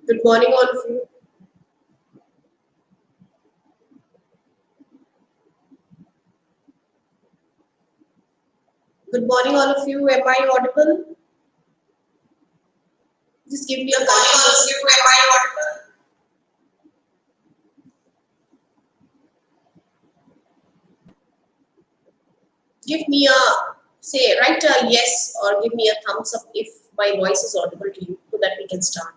Good morning, all of you. Good morning, all of you. Am I audible? Just give me a give me a say write a yes or give me a thumbs up if my voice is audible to you so that we can start.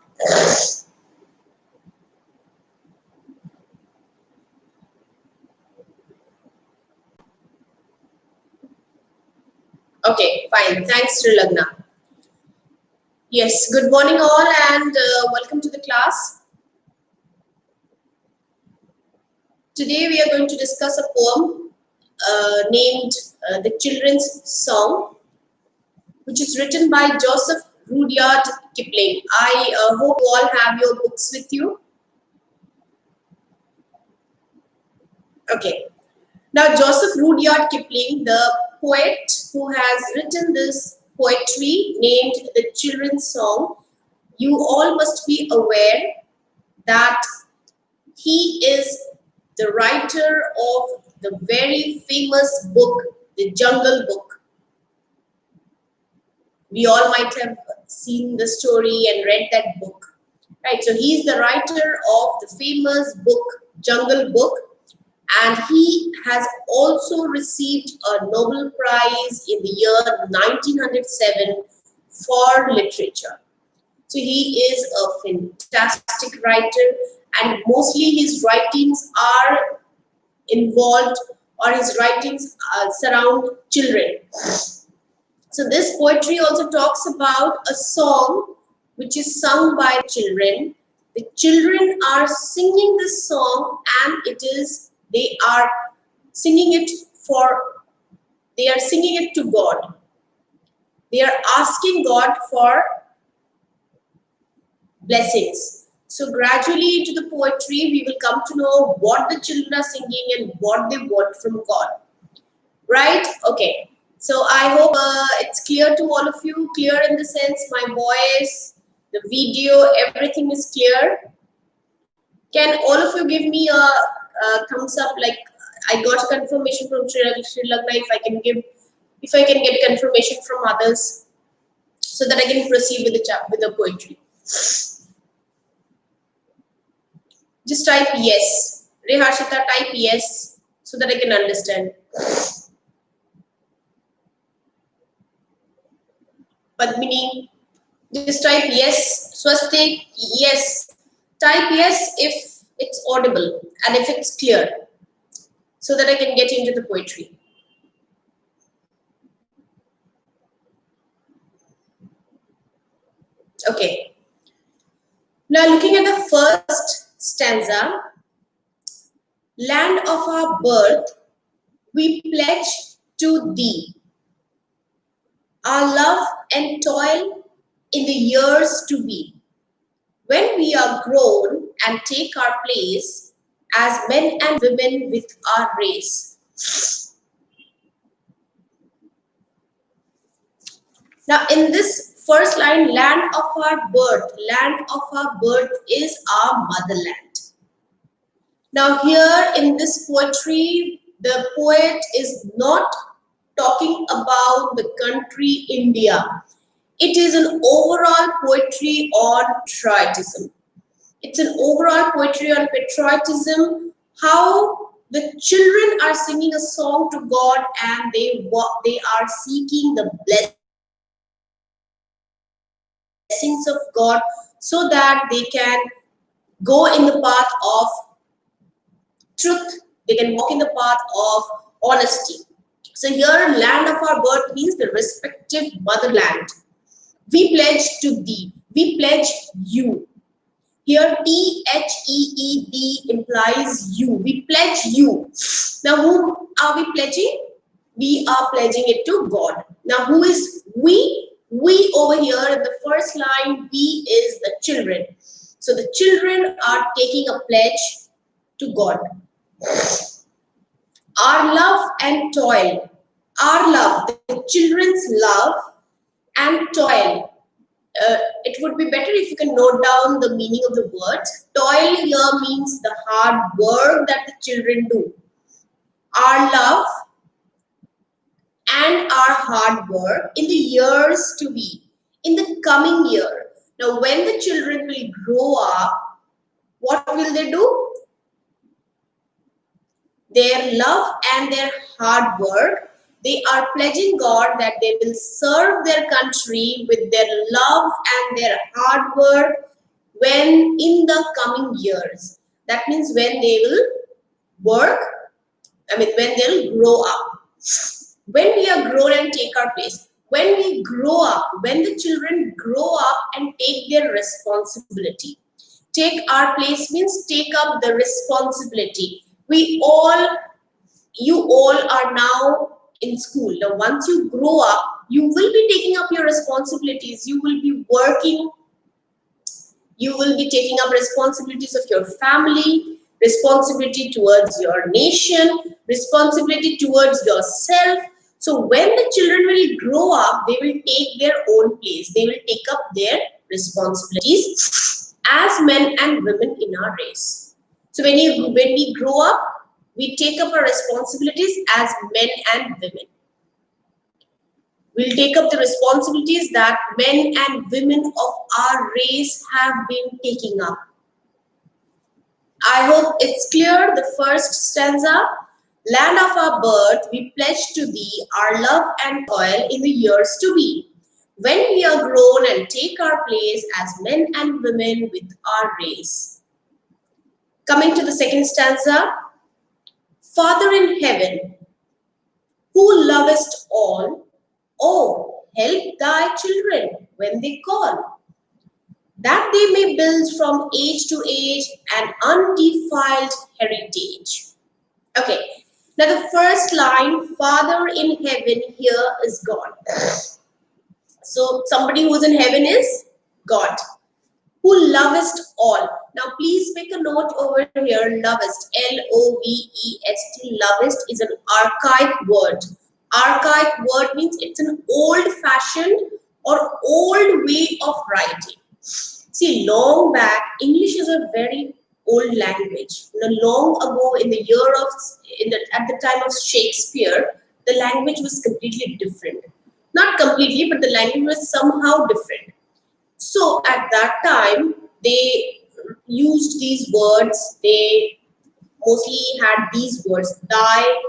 Okay, fine. Thanks, Srilagna. Yes, good morning all and welcome to the class. Today we are going to discuss a poem named The Children's Song, which is written by Joseph Rudyard Kipling. I hope you all have your books with you. Okay. Now, Joseph Rudyard Kipling, the poet who has written this poetry named The Children's Song, you all must be aware that he is the writer of the very famous book, The Jungle Book. We all might have seen the story and read that book, right? So he's the writer of the famous book, Jungle Book, and he has also received a Nobel Prize in the year 1907 for literature. So he is a fantastic writer, and mostly his writings are involved, or his writings surround children. So this poetry also talks about a song which is sung by children. The children are singing this song, and they are singing it to God. They are asking God for blessings. So gradually into the poetry, we will come to know what the children are singing and what they want from God. Right? Okay. So I hope it's clear to all of you, clear in the sense my voice, the video, everything is clear. Can all of you give me a thumbs up, like I got a confirmation from Sri Lanka, if I can get confirmation from others so that I can proceed with the poetry. Just type yes. Reharshita, type yes so that I can understand. Padmini, just type yes. Swastik, yes. Type yes if it's audible and if it's clear so that I can get into the poetry. Okay. Now looking at the first stanza, land of our birth, we pledge to thee our love and toil in the years to be. When we are grown and take our place as men and women with our race. Now in this first line, land of our birth is our motherland. Now here in this poetry, the poet is not talking about the country India. It is an overall poetry on patriotism. It's an overall poetry on patriotism, how the children are singing a song to God and they are seeking the blessings of God so that they can go in the path of truth, they can walk in the path of honesty. So here, land of our birth means the respective motherland. We pledge to thee. We pledge you. Here, T-H-E-E-D implies you. We pledge you. Now, whom are we pledging? We are pledging it to God. Now, who is we? We over here in the first line, we is the children. So the children are taking a pledge to God. Our love and toil. Our love, the children's love and toil. it would be better if you can note down the meaning of the words. Toil here means the hard work that the children do. Our love and our hard work in the years to be, in the coming year. Now, when the children will grow up, what will they do? Their love and their hard work, they are pledging God that they will serve their country with their love and their hard work when in the coming years. That means when they will work, when they'll grow up. When we are grown and take our place, when we grow up, when the children grow up and take their responsibility. Take our place means take up the responsibility. You all are now in school. Now, once you grow up, you will be taking up your responsibilities. You will be working. You will be taking up responsibilities of your family, responsibility towards your nation, responsibility towards yourself. So when the children will grow up, they will take their own place. They will take up their responsibilities as men and women in our race. So when we grow up, we take up our responsibilities as men and women. We'll take up the responsibilities that men and women of our race have been taking up. I hope it's clear. The first stanza. Land of our birth, we pledge to thee our love and toil in the years to be, when we are grown and take our place as men and women with our race. Coming to the second stanza. Father in heaven, who lovest all, oh, help thy children when they call, that they may build from age to age an undefiled heritage. Okay, now the first line, Father in heaven, here is God. So somebody who's in heaven is God. Who lovest all. Now please make a note over here, lovest, L-O-V-E-S-T, lovest is an archaic word. Archaic word means it's an old-fashioned or old way of writing. See, long back, English is a very old language. Long ago, at the time of Shakespeare, the language was completely different. Not completely, but the language was somehow different. So at that time, they used these words. They mostly had these words: thy,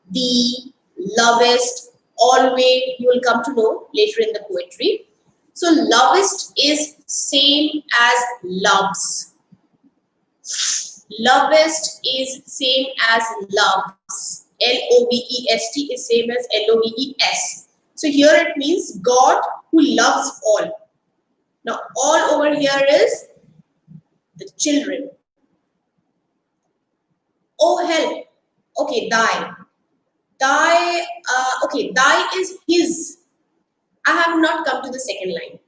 thee, lovest, always. You will come to know later in the poetry. So lovest is same as loves. Lovest is same as loves. L-O-V-E-S-T is same as L-O-V-E-S. So here it means God who loves all. Now all over here is the children. Oh help. Okay, thy. Thy, thy is his. I have not come to the second line.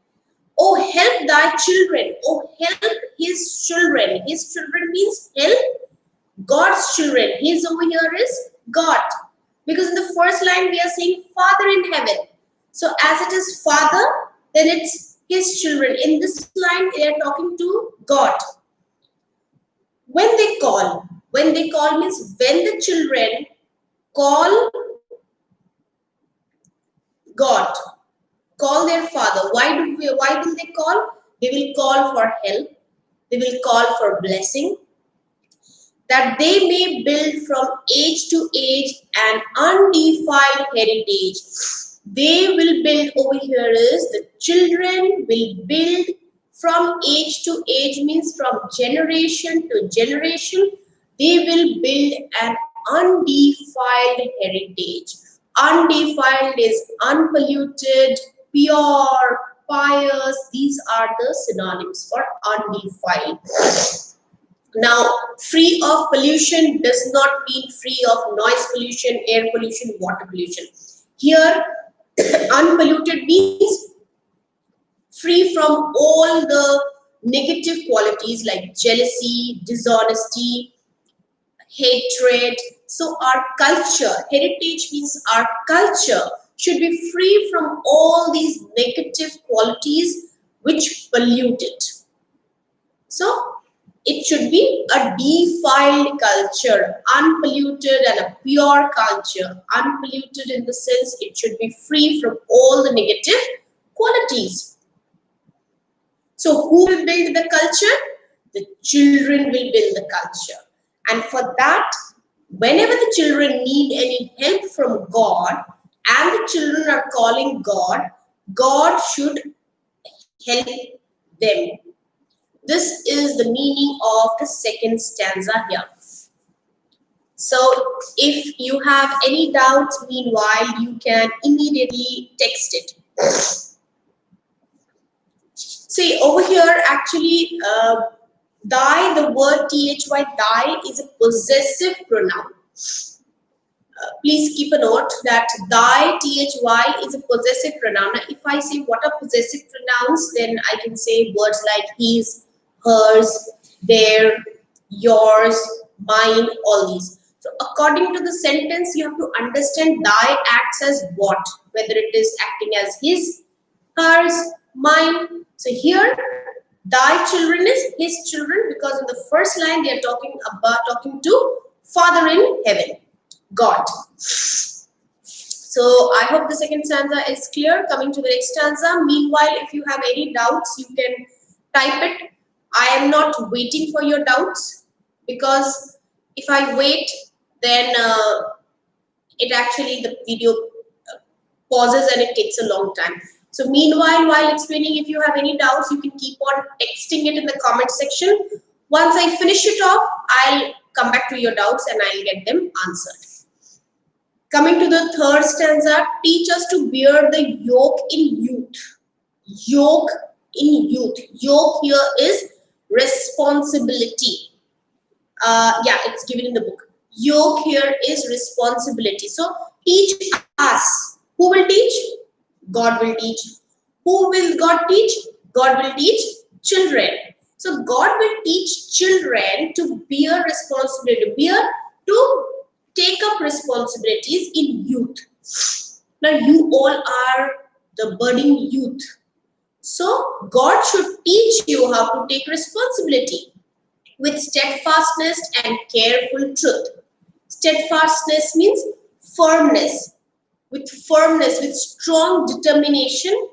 Oh, help thy children. Oh, help his children. His children means help God's children. His over here is God. Because in the first line we are saying Father in heaven. So as it is Father, then it's his children. In this line, they are talking to God. When they call means when the children call God, call their father. Why will they call? They will call for help. They will call for blessing. That they may build from age to age an undefiled heritage. They will build, over here is the children will build from age to age, means from generation to generation. They will build an undefiled heritage. Undefiled is unpolluted, pure, pious. These are the synonyms for undefiled. Now, free of pollution does not mean free of noise pollution, air pollution, water pollution. Here, unpolluted means free from all the negative qualities like jealousy, dishonesty, hatred. So our culture, heritage means our culture should be free from all these negative qualities which pollute it. So it should be a defiled culture, unpolluted and a pure culture. Unpolluted in the sense it should be free from all the negative qualities. So who will build the culture? The children will build the culture. And for that, whenever the children need any help from God and the children are calling God, God should help them. This is the meaning of the second stanza here. So if you have any doubts, meanwhile, you can immediately text it. See, over here, actually, thy, the word thy, thy is a possessive pronoun. Please keep a note that thy, thy is a possessive pronoun. Now, if I say what are possessive pronouns, then I can say words like his, hers, their, yours, mine, all these. So according to the sentence, you have to understand thy acts as what, whether it is acting as his, hers, mine. So here, thy children is his children, because in the first line they are talking to Father in heaven, God. So I hope the second stanza is clear. Coming to the next stanza. Meanwhile, if you have any doubts, you can type it. I am not waiting for your doubts, because if I wait, then it actually, the video pauses and it takes a long time. So meanwhile, while explaining, if you have any doubts, you can keep on texting it in the comment section. Once I finish it off, I'll come back to your doubts and I'll get them answered. Coming to the third stanza, teach us to bear the yoke in youth. Yoke in youth. Yoke here is responsibility. Yeah, it's given in the book. Yoke here is responsibility. So teach us. Who will teach? God will teach. Who will God teach? God will teach children. So God will teach children to bear responsibility, to take up responsibilities in youth. Now you all are the budding youth. So God should teach you how to take responsibility with steadfastness and careful truth. Steadfastness means firmness. With firmness, with strong determination,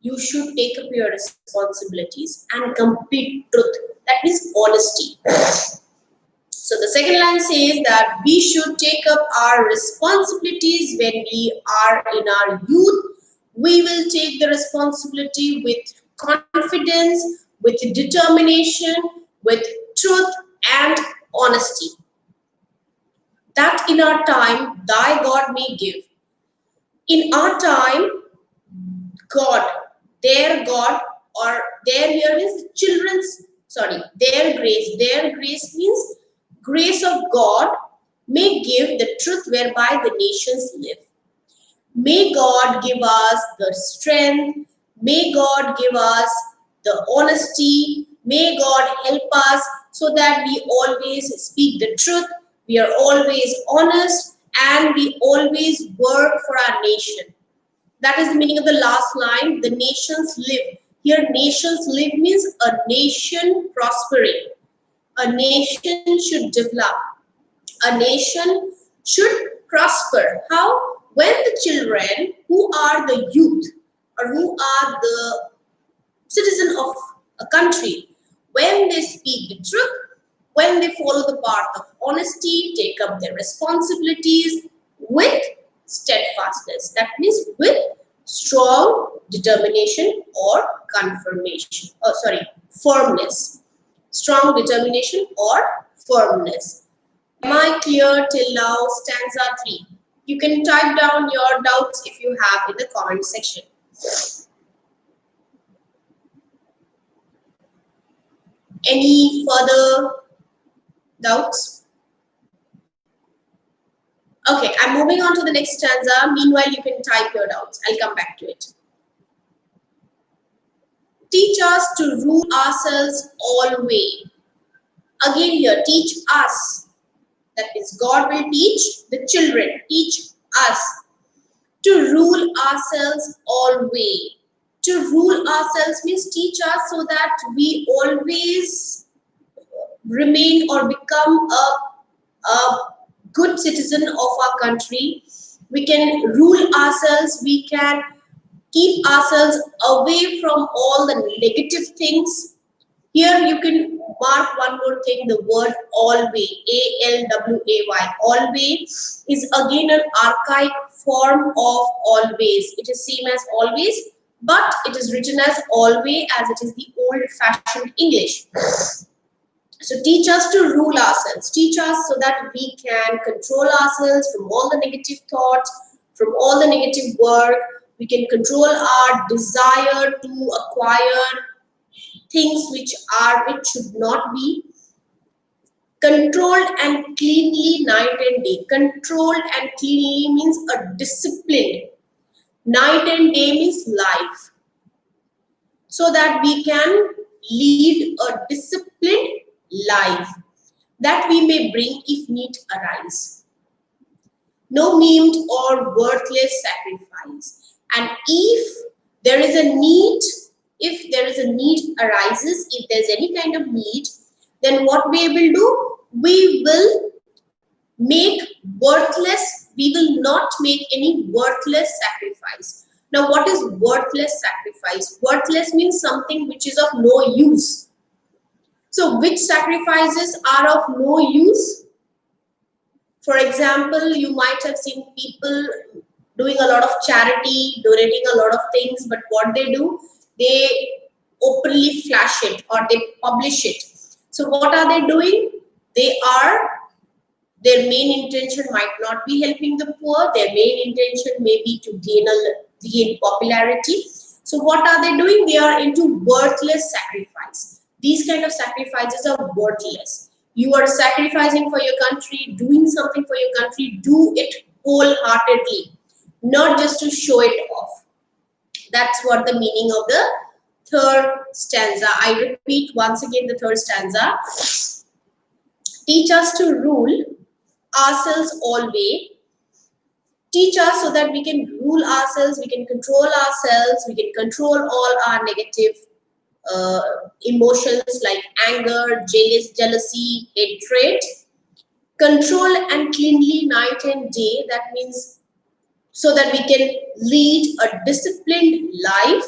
you should take up your responsibilities, and complete truth. That means honesty. So the second line says that we should take up our responsibilities when we are in our youth. We will take the responsibility with confidence, with determination, with truth and honesty. That in our time, thy God may give. In our time, God, their God, or their here is children's, their grace. Their grace means grace of God may give the truth whereby the nations live. May God give us the strength. May God give us the honesty. May God help us so that we always speak the truth. We are always honest and we always work for our nation. That is the meaning of the last line. The nations live. Here, nations live means a nation prospering. A nation should develop. A nation should prosper. How? When the children who are the youth or who are the citizen of a country, when they speak the truth, when they follow the path of honesty, take up their responsibilities with steadfastness. That means with strong determination or firmness. Strong determination or firmness. Am I clear till now? Stanza 3. You can type down your doubts if you have in the comment section. Any further doubts? Okay, I'm moving on to the next stanza. Meanwhile, you can type your doubts. I'll come back to it. Teach us to rule ourselves always. Again here, teach us. That means God will teach the children. Teach us to rule ourselves always. To rule ourselves means teach us so that we always remain or become a good citizen of our country. We can rule ourselves, we can keep ourselves away from all the negative things. Here you can mark one more thing, the word always, A-L-W-A-Y. Always is again an archaic form of always. It is same as always, but it is written as always as it is the old-fashioned English. So teach us to rule ourselves. Teach us so that we can control ourselves from all the negative thoughts, from all the negative work. We can control our desire to acquire things which should not be. Controlled and cleanly night and day. Controlled and cleanly means a disciplined. Night and day means life. So that we can lead a disciplined life that we may bring if need arise. No maimed or worthless sacrifice. And if there is a need, arises, if there's any kind of need, then what we will do? We will make worthless, we will not make any worthless sacrifice. Now, what is worthless sacrifice? Worthless means something which is of no use. So, which sacrifices are of no use? For example, you might have seen people doing a lot of charity, donating a lot of things, but what they do, they openly flash it or they publish it. So what are they doing? Their main intention might not be helping the poor. Their main intention may be to gain popularity. So what are they doing? They are into worthless sacrifice. These kind of sacrifices are worthless. You are sacrificing for your country, doing something for your country, do it wholeheartedly, not just to show it off. That's what the meaning of the third stanza. I repeat once again the third stanza. Teach us to rule ourselves always. Teach us so that we can rule ourselves, we can control ourselves, we can control all our negative emotions like anger, jealousy, hatred. Control and cleanly night and day. That means so that we can lead a disciplined life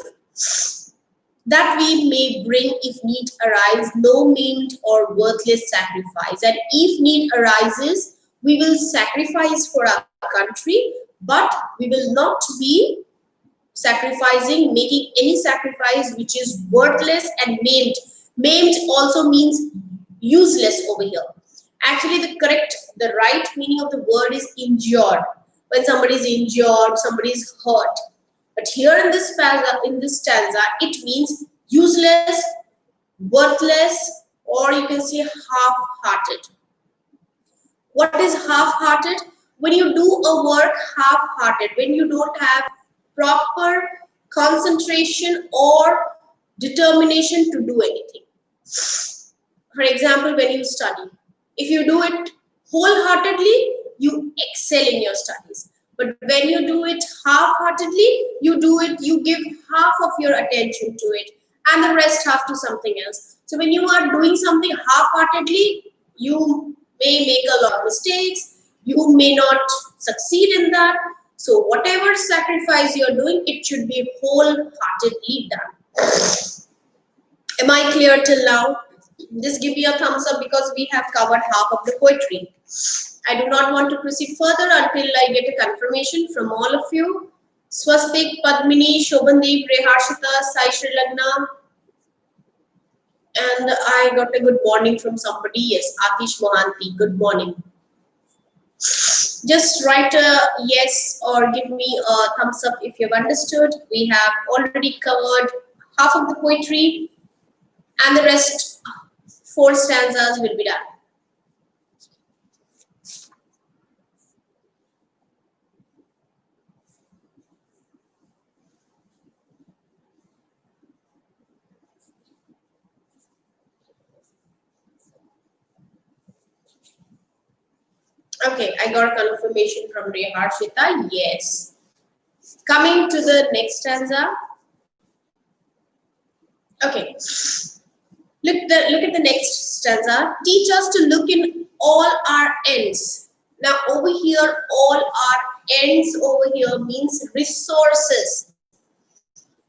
that we may bring if need arise, no maimed or worthless sacrifice. And if need arises, we will sacrifice for our country, but we will not be sacrificing, making any sacrifice which is worthless and maimed. Maimed also means useless over here. Actually, the right meaning of the word is injured. When somebody is injured, somebody is hurt. But here in this stanza, it means useless, worthless, or you can say half-hearted. What is half-hearted? When you do a work half-hearted, when you don't have proper concentration or determination to do anything. For example, when you study, if you do it wholeheartedly, you excel in your studies. But when you do it half-heartedly, you give half of your attention to it and the rest half to something else. So when you are doing something half-heartedly, you may make a lot of mistakes, you may not succeed in that. So whatever sacrifice you're doing, it should be wholeheartedly done. Am I clear till now? Just give me a thumbs up because we have covered half of the poetry. I do not want to proceed further until I get a confirmation from all of you. Swastik, Padmini, Shobhandeep, Reharshita, Sai Srilagna. And I got a good morning from somebody. Yes, Atish Mohanty. Good morning. Just write a yes or give me a thumbs up if you've understood. We have already covered half of the poetry and the rest 4 stanzas will be done. Okay, I got a confirmation from Reharshita. Yes. Coming to the next stanza. Okay. Look at the next stanza. Teach us to look in all our ends. Now over here, all our ends over here means resources.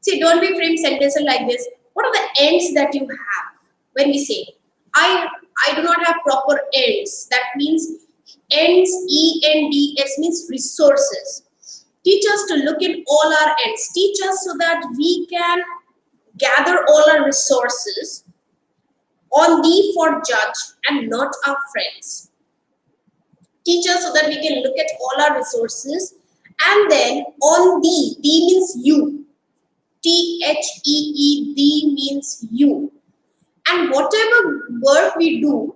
See, don't be frame sentences like this. What are the ends that you have? When we say, I I do not have proper ends. That means ends, ENDS means resources. Teach us to look in all our ends. Teach us so that we can gather all our resources on thee for judge and not our friends. Teach us so that we can look at all our resources and then on thee. Thee means you. THEE, means you. And whatever work we do,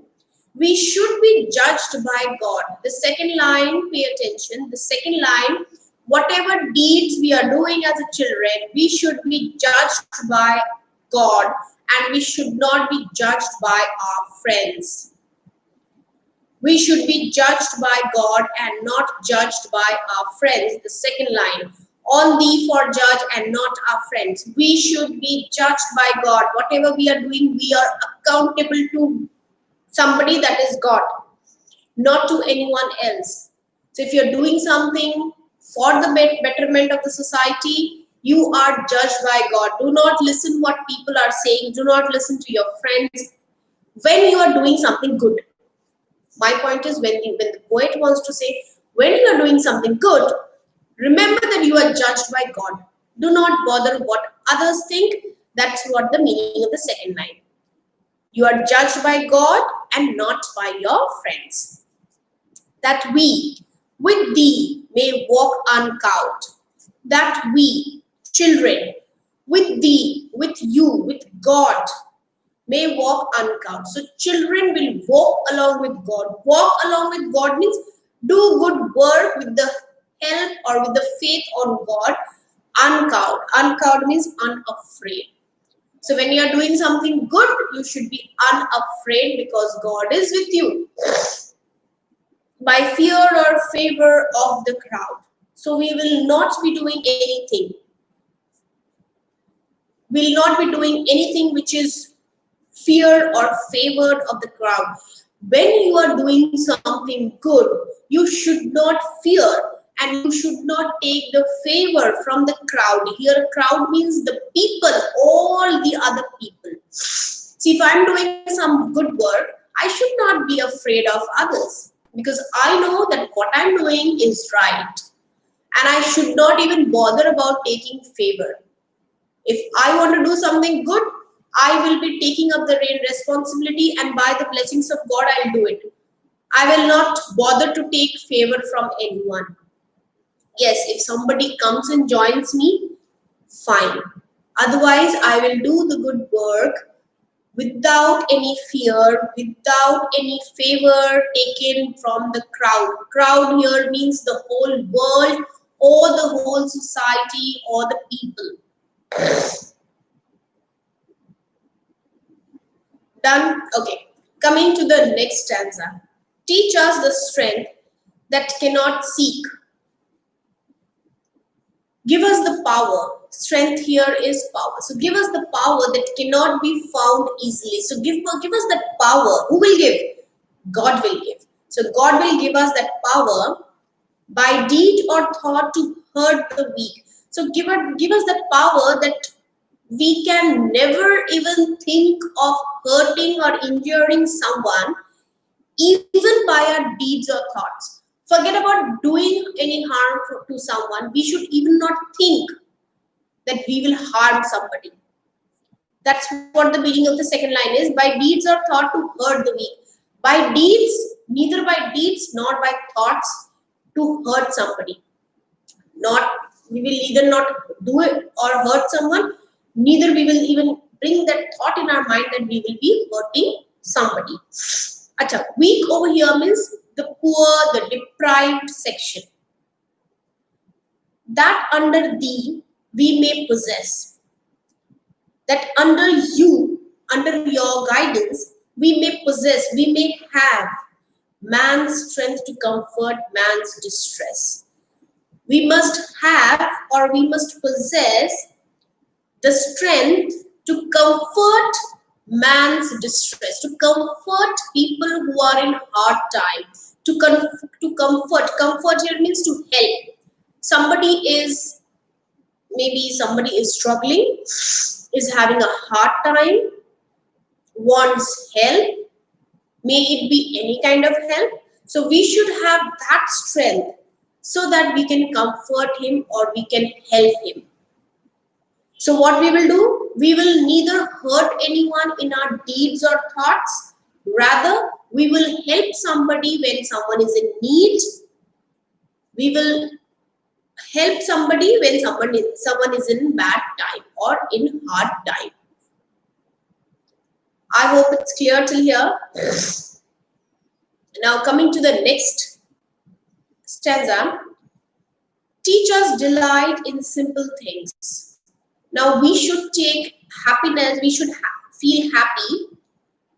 we should be judged by God. The second line, pay attention. The second line, whatever deeds we are doing as a children, we should be judged by God and we should not be judged by our friends. We should be judged by God and not judged by our friends. The second line, on thee for judge and not our friends. We should be judged by God. Whatever we are doing, we are accountable to somebody, that is God, not to anyone else. So if you're doing something for the betterment of the society, you are judged by God. Do not listen what people are saying. Do not listen to your friends when you are doing something good. My point is, when the poet wants to say, when you are doing something good, remember that you are judged by God. Do not bother what others think. That's what the meaning of the second line. You are judged by God and not by your friends. That we, with thee, may walk uncowed. That we, children, with thee, with you, with God, may walk uncowed. So children will walk along with God. Walk along with God means do good work with the help or with the faith on God. Uncowed. Uncowed means unafraid. So when you are doing something good, you should be unafraid because God is with you. By fear or favor of the crowd. So we will not be doing anything. We will not be doing anything which is fear or favored of the crowd. When you are doing something good, you should not fear and you should not take the favor from the crowd. Here, crowd means the people, all the other people. See, if I'm doing some good work, I should not be afraid of others because I know that what I'm doing is right. And I should not even bother about taking favor. If I want to do something good, I will be taking up the responsibility and by the blessings of God, I'll do it. I will not bother to take favor from anyone. Yes, if somebody comes and joins me, fine. Otherwise, I will do the good work without any fear, without any favor taken from the crowd. Crowd here means the whole world or the whole society or the people. Done? Okay. Coming to the next stanza. Teach us the strength that cannot seek. Give us the power. Strength here is power. So give us the power that cannot be found easily. So give us that power. Who will give? God will give. So God will give us that power by deed or thought to hurt the weak. So give us that power that we can never even think of hurting or injuring someone, even by our deeds or thoughts. Forget about doing any harm to someone. We should even not think that we will harm somebody. That's what the meaning of the second line is. By deeds or thought to hurt the weak. By deeds, neither by deeds nor by thoughts to hurt somebody. We will either not do it or hurt someone, neither we will even bring that thought in our mind that we will be hurting somebody. Acha, weak over here means the poor, the deprived section. That under thee we may possess. That under you, under your guidance, we may possess, we may have man's strength to comfort man's distress. We must have or we must possess the strength to comfort man's distress, to comfort people who are in hard time, to comfort here means to help. Somebody is, maybe somebody is struggling, is having a hard time, wants help, may it be any kind of help. So we should have that strength so that we can comfort him or we can help him. So what we will do, we will neither hurt anyone in our deeds or thoughts, rather we will help somebody when someone is in need. We will help somebody when someone is in bad time or in hard time. I hope it's clear till here. Now coming to the next stanza. Teach us delight in simple things. Now we should take happiness, we should feel happy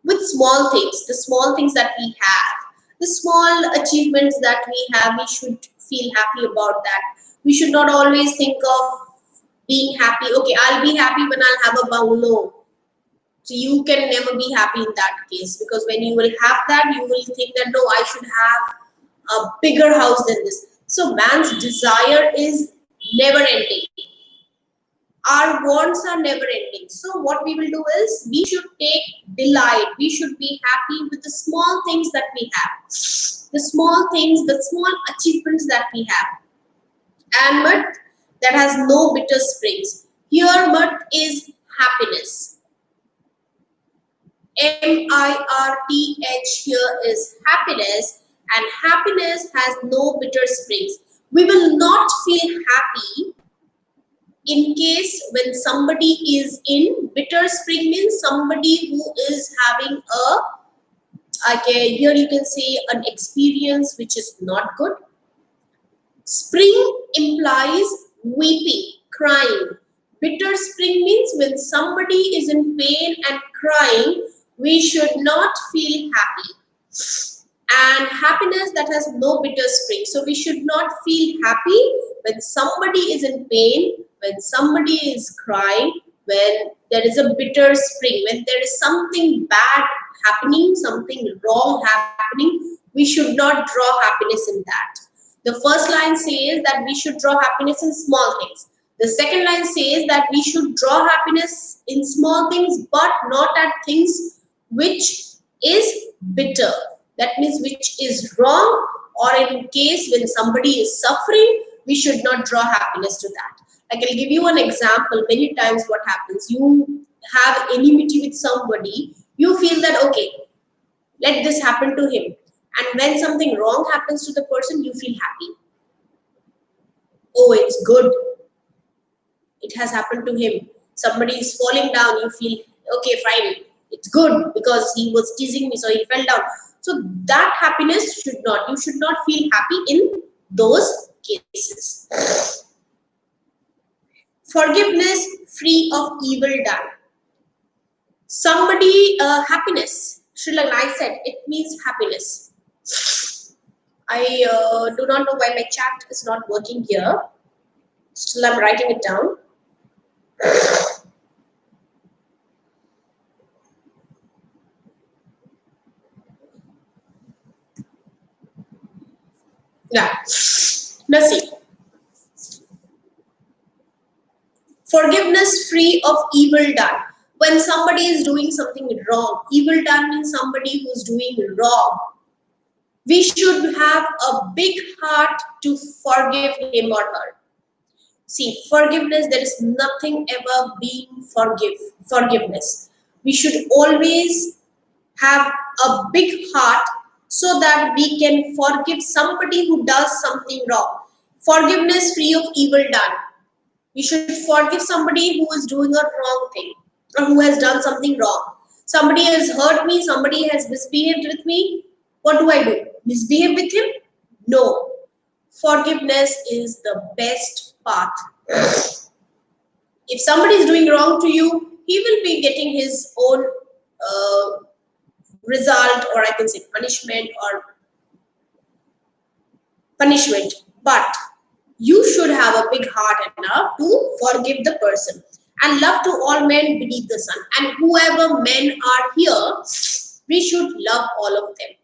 with small things, the small things that we have, the small achievements that we have, we should feel happy about that. We should not always think of being happy. Okay, I'll be happy when I'll have a bungalow. So you can never be happy in that case, because when you will have that, you will think that no, I should have a bigger house than this. So man's desire is never ending. Our wants are never ending. So what we will do is we should take delight. We should be happy with the small things that we have. The small things, the small achievements that we have. And mud that has no bitter springs. Here mud is happiness. M-I-R-T-H here is happiness, and happiness has no bitter springs. We will not feel happy in case when somebody is in bitter spring, means somebody who is having here you can say an experience which is not good. Spring implies weeping, crying. Bitter spring means when somebody is in pain and crying, we should not feel happy. And happiness that has no bitter spring. So we should not feel happy when somebody is in pain, when somebody is crying, when there is a bitter spring, when there is something bad happening, something wrong happening, we should not draw happiness in that. The first line says that we should draw happiness in small things. The second line says that we should draw happiness in small things, but not at things which is bitter. That means which is wrong, or in case when somebody is suffering, we should not draw happiness to that. Like I'll give you an example. Many times what happens, you have enmity with somebody, you feel that okay, let this happen to him. And when something wrong happens to the person, you feel happy. Oh, it's good. It has happened to him. Somebody is falling down, you feel okay, fine. It's good because he was teasing me, so he fell down. So that happiness should not, you should not feel happy in those cases. Forgiveness free of evil done. Somebody, happiness, I said, it means happiness. I do not know why my chat is not working here. Still I'm writing it down. Yeah, let's see. Forgiveness free of evil done. When somebody is doing something wrong, evil done means somebody who's doing wrong. We should have a big heart to forgive him or her. See, forgiveness, there is nothing ever being forgiveness. We should always have a big heart so that we can forgive somebody who does something wrong. Forgiveness free of evil done. We should forgive somebody who is doing a wrong thing or who has done something wrong. Somebody has hurt me, somebody has misbehaved with me. What do? Misbehave with him? No. Forgiveness is the best path. If somebody is doing wrong to you, he will be getting his own result, or I can say punishment. But you should have a big heart enough to forgive the person. and love to all men beneath the sun. And whoever men are here, we should love all of them.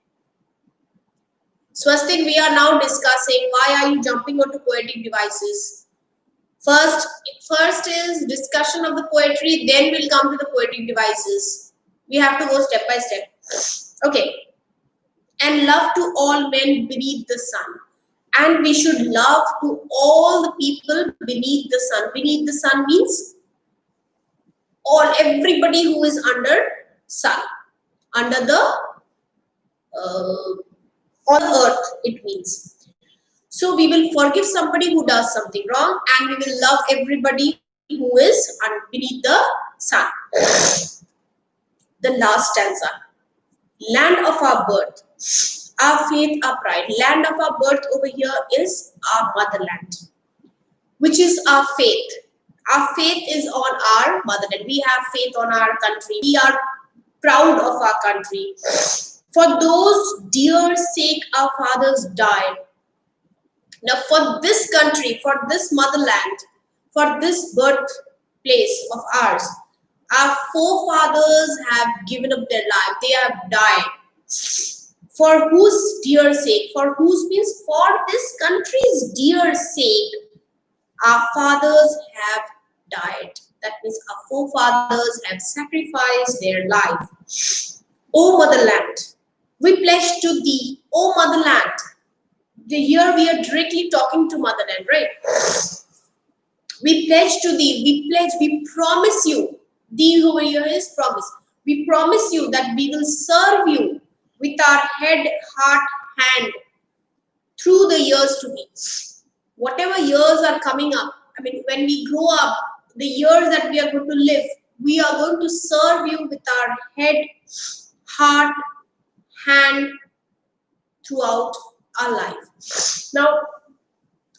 Swastik, we are now discussing why are you jumping onto poetic devices. First is discussion of the poetry, then we'll come to the poetic devices. We have to go step by step. Okay. And love to all men beneath the sun. And we should love to all the people beneath the sun. Beneath the sun means everybody who is under sun, under the on earth, it means. So we will forgive somebody who does something wrong, and we will love everybody who is beneath the sun. The last stanza. Land of our birth, our faith, our pride. Land of our birth over here is our motherland, which is our faith. Our faith is on our motherland. We have faith on our country. We are proud of our country. For those dear sake, our fathers died. Now, for this country, for this motherland, for this birthplace of ours, our forefathers have given up their life. They have died. For whose dear sake? For whose means for this country's dear sake, our fathers have died. That means our forefathers have sacrificed their life. O motherland, we pledge to thee, O motherland. Here we are directly talking to motherland, right? We pledge to thee, we promise you. Thee over here is promise. We promise you that we will serve you with our head, heart, hand through the years to be. Whatever years are coming up, I mean, when we grow up, the years that we are going to live, we are going to serve you with our head, heart, hand throughout our life. Now,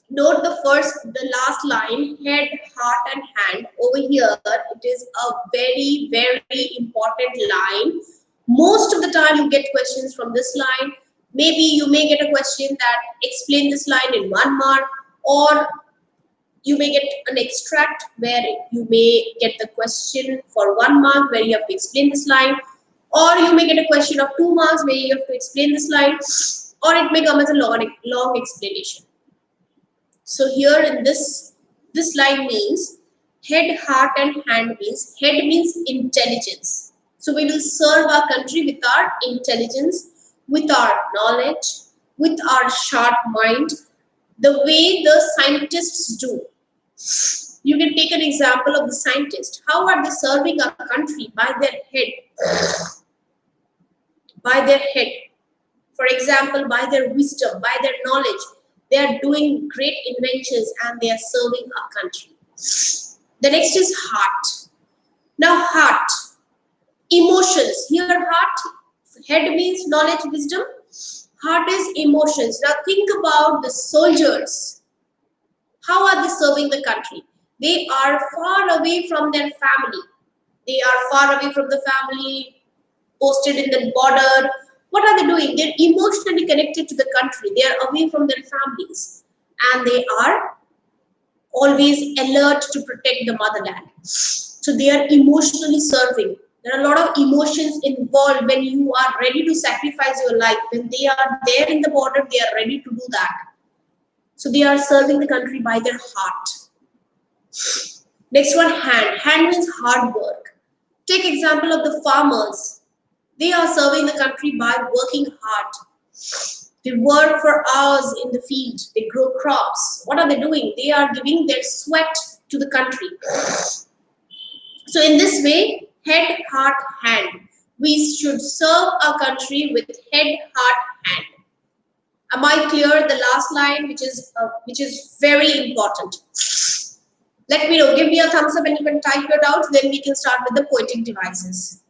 note the last line, head, heart, and hand. Over here, it is a very, very important line. Most of the time, you get questions from this line. Maybe you may get a question that explain this line in 1 mark, or you may get an extract where you may get the question for 1 mark where you have to explain this line, or you may get a question of 2 marks where you have to explain this line, or it may come as a long explanation. So here in this line means head, heart, and hand means head means intelligence. So we will serve our country with our intelligence, with our knowledge, with our sharp mind, the way the scientists do. You can take an example of the scientist. How are they serving our country? By their head. By their head. For example, by their wisdom, by their knowledge. They are doing great inventions and they are serving our country. The next is heart. Now heart. Emotions. Here heart. Head means knowledge, wisdom. Heart is emotions. Now think about the soldiers. How are they serving the country? They are far away from their family. They are far away from the family, posted in the border. What are they doing? They're emotionally connected to the country. They are away from their families. And they are always alert to protect the motherland. So they are emotionally serving. There are a lot of emotions involved when you are ready to sacrifice your life. When they are there in the border, they are ready to do that. So they are serving the country by their heart. Next one, hand. Hand means hard work. Take example of the farmers. They are serving the country by working hard. They work for hours in the field. They grow crops. What are they doing? They are giving their sweat to the country. So in this way, head, heart, hand. We should serve our country with head, heart, hand. Am I clear? The last line, which is very important. Let me know. Give me a thumbs up and you can type your doubts. Then we can start with the poetic devices.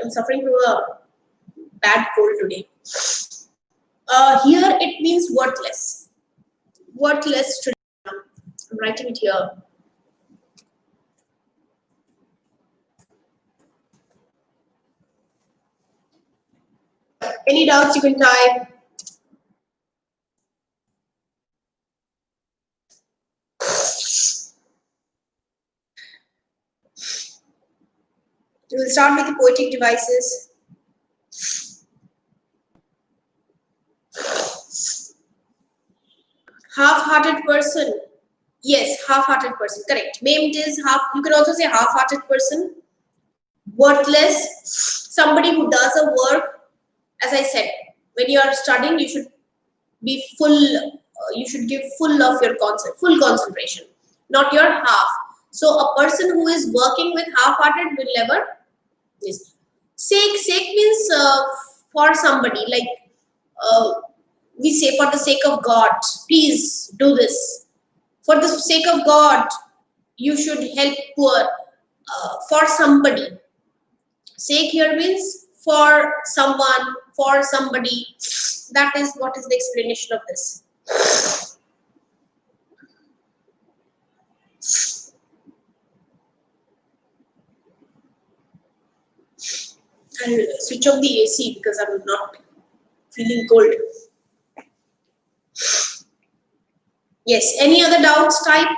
I'm suffering from a bad cold today. Here it means worthless. Worthless. I'm writing it here. Any doubts you can type. We'll start with the poetic devices. Half-hearted person. Yes, half-hearted person. Correct. Maimed is half. You can also say half-hearted person. Worthless. Somebody who does a work. As I said, when you are studying, you should be full. You should give full of your full concentration, not your half. So a person who is working with half-hearted will never. Yes. Sake means for somebody, like we say for the sake of God, please do this. For the sake of God, you should help poor. For somebody. Sake here means for someone, for somebody. That is what is the explanation of this. I'll switch off the AC because I'm not feeling cold. Yes, any other doubts type?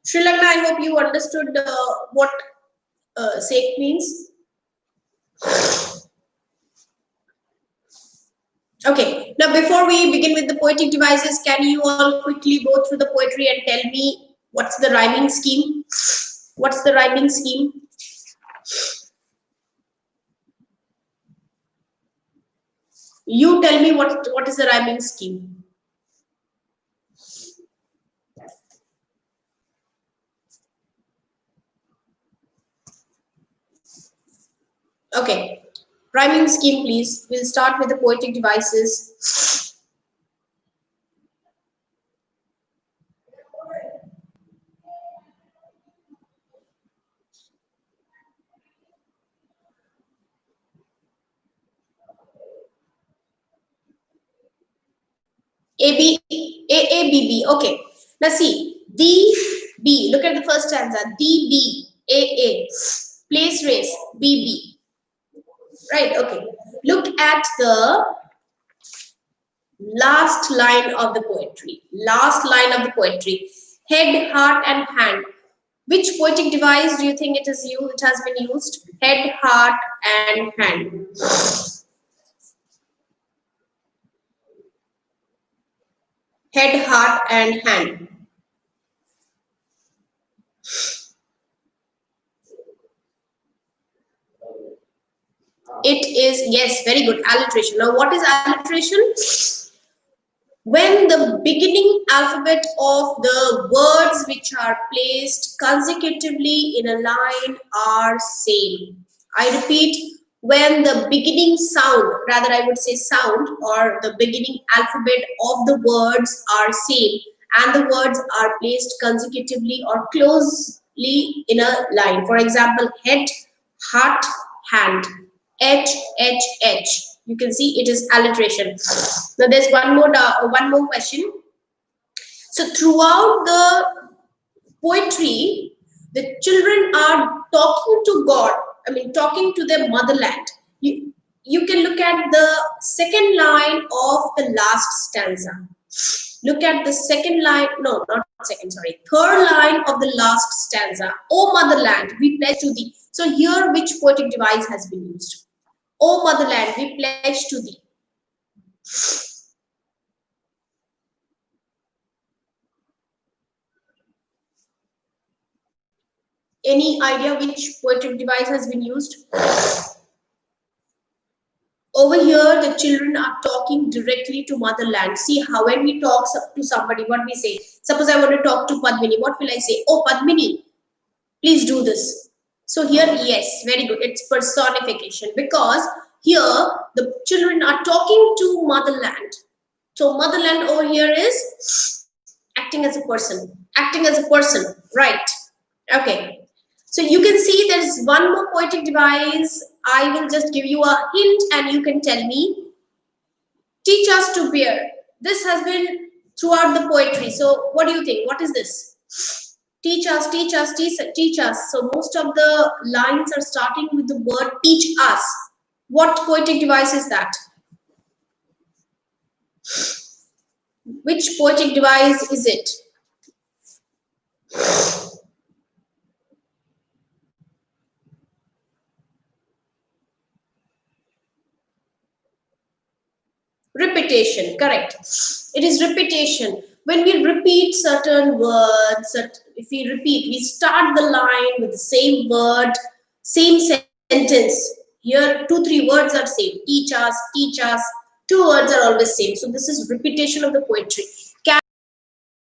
Sri Lanka, I hope you understood what sake means. Okay, now before we begin with the poetic devices, can you all quickly go through the poetry and tell me what's the rhyming scheme? What's the rhyming scheme? You tell me what is the rhyming scheme? Okay, rhyming scheme, please. We'll start with the poetic devices. A B A B B. Okay. Now see D B. Look at the first stanza. D B A. Place race B B. Right. Okay. Look at the last line of the poetry. Last line of the poetry. Head, heart, and hand. Which poetic device do you think it is used? It has been used. Head, heart, and hand. Head, heart, and hand. It is, yes, very good. Alliteration. Now, what is alliteration? When the beginning alphabet of the words which are placed consecutively in a line are same. I repeat, when the beginning sound, rather I would say sound, or the beginning alphabet of the words are same and the words are placed consecutively or closely in a line. For example, head, heart, hand. H, H, H. You can see it is alliteration. Now there's one more question. So throughout the poetry, the children are talking to God. I mean, talking to their motherland. You can look at the second line of the last stanza. Look at the second line. No, not second. Sorry, third line of the last stanza. O motherland, we pledge to thee. So here, which poetic device has been used? O motherland, we pledge to thee. Any idea which poetic device has been used? Over here, the children are talking directly to motherland. See how when we talk to somebody, what we say. Suppose I want to talk to Padmini. What will I say? Oh, Padmini, please do this. So here, yes, very good. It's personification because here the children are talking to motherland. So motherland over here is acting as a person. Acting as a person, right? Okay. So you can see there's one more poetic device. I will just give you a hint and you can tell me. Teach us to bear. This has been throughout the poetry. So what do you think? What is this? Teach us, teach us, teach us. So most of the lines are starting with the word teach us. What poetic device is that? Which poetic device is it? Repetition, correct. It is repetition. When we repeat certain words, if we repeat, we start the line with the same word, same sentence. Here, 2-3 words are same. Teach us. 2 words are always same. So this is repetition of the poetry. Can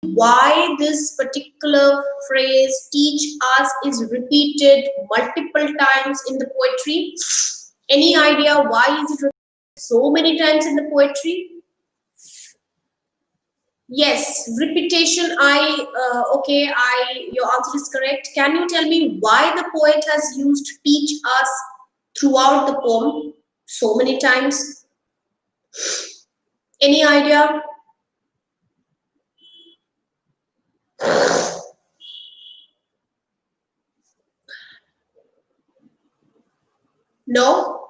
why this particular phrase teach us is repeated multiple times in the poetry? Any idea why is it repeated so many times in the poetry? Yes, repetition. Your answer is correct. Can you tell me why the poet has used teach us throughout the poem so many times? Any idea? No?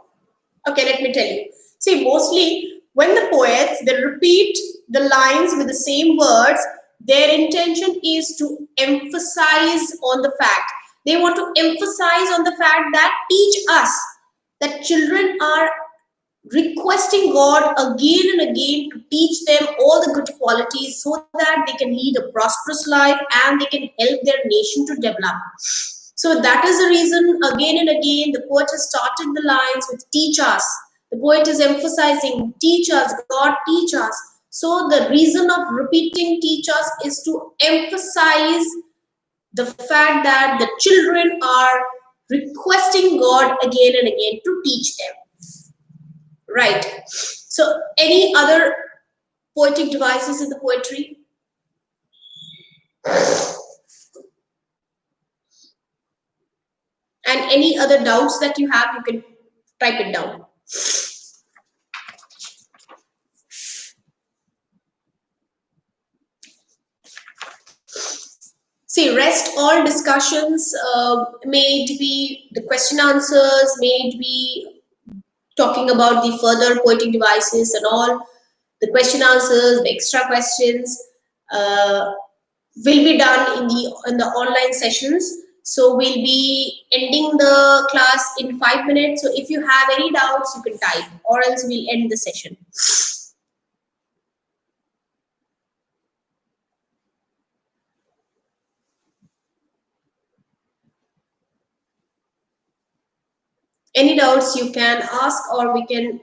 Okay, let me tell you. See, mostly when the poets, they repeat the lines with the same words, their intention is to emphasize on the fact. They want to emphasize on the fact that teach us, that children are requesting God again and again to teach them all the good qualities so that they can lead a prosperous life and they can help their nation to develop. So that is the reason again and again the poet has started the lines with teach us. The poet is emphasizing teach us, God teach us. So the reason of repeating teach us is to emphasize the fact that the children are requesting God again and again to teach them. Right. So any other poetic devices in the poetry? And any other doubts that you have, you can type it down. See, rest all discussions, may it be the question answers, may it be talking about the further poetic devices and all, the question answers, the extra questions will be done in the online sessions. So we'll be ending the class in 5 minutes. So if you have any doubts, you can type, or else we'll end the session. Any doubts you can ask, or we can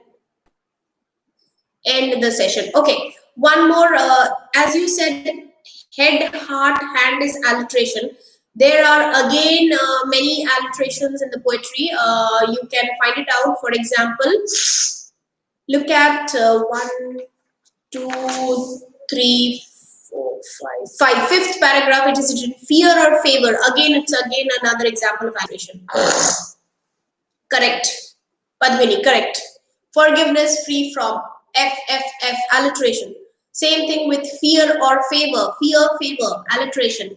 end the session. Okay, one more. As you said, head, heart, hand is alliteration. There are again many alliterations in the poetry. You can find it out. For example, look at 1, 2, 3, 4, 5. Fifth paragraph, it is written fear or favor. Again, it's again another example of alliteration. Correct. Padmini, correct. Forgiveness free from. F, alliteration. Same thing with fear or favor. Fear, favor, alliteration.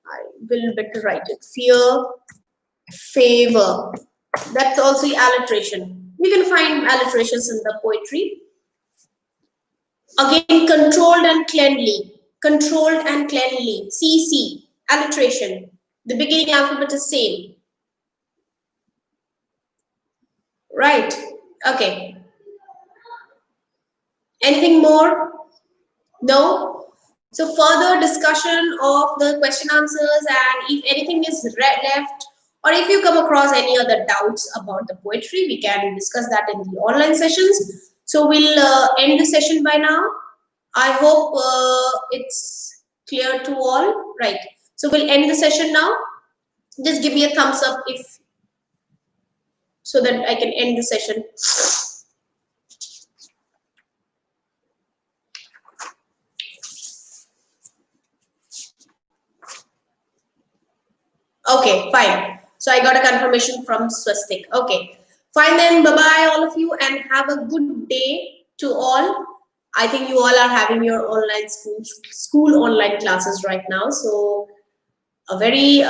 I will better write it. Fear, favor. That's also alliteration. You can find alliterations in the poetry. Again, controlled and cleanly. Controlled and cleanly. CC, alliteration. The beginning alphabet is same. Right. Okay. Anything more? No? So further discussion of the question answers, and if anything is left, or if you come across any other doubts about the poetry, we can discuss that in the online sessions. So we'll end the session by now. I hope it's clear to all. Right. So we'll end the session now. Just give me a thumbs up if, so that I can end the session. Okay, fine. So I got a confirmation from Swastik. Okay, fine then. Bye-bye all of you, and have a good day to all. I think you all are having your online school online classes right now. So a very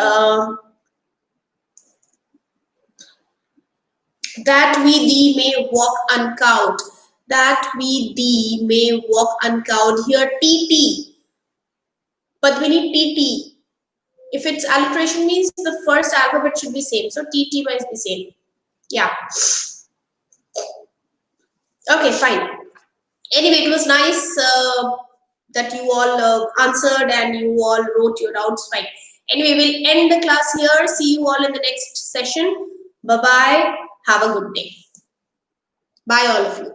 that we thee may walk uncount. That we thee may walk uncount. Here TT, but we need TT. If it's alliteration means the first alphabet should be same. So TT must be same. Yeah. Okay, fine. Anyway, it was nice that you all answered and you all wrote your doubts fine. Anyway, we'll end the class here. See you all in the next session. Bye bye. Have a good day. Bye, all of you.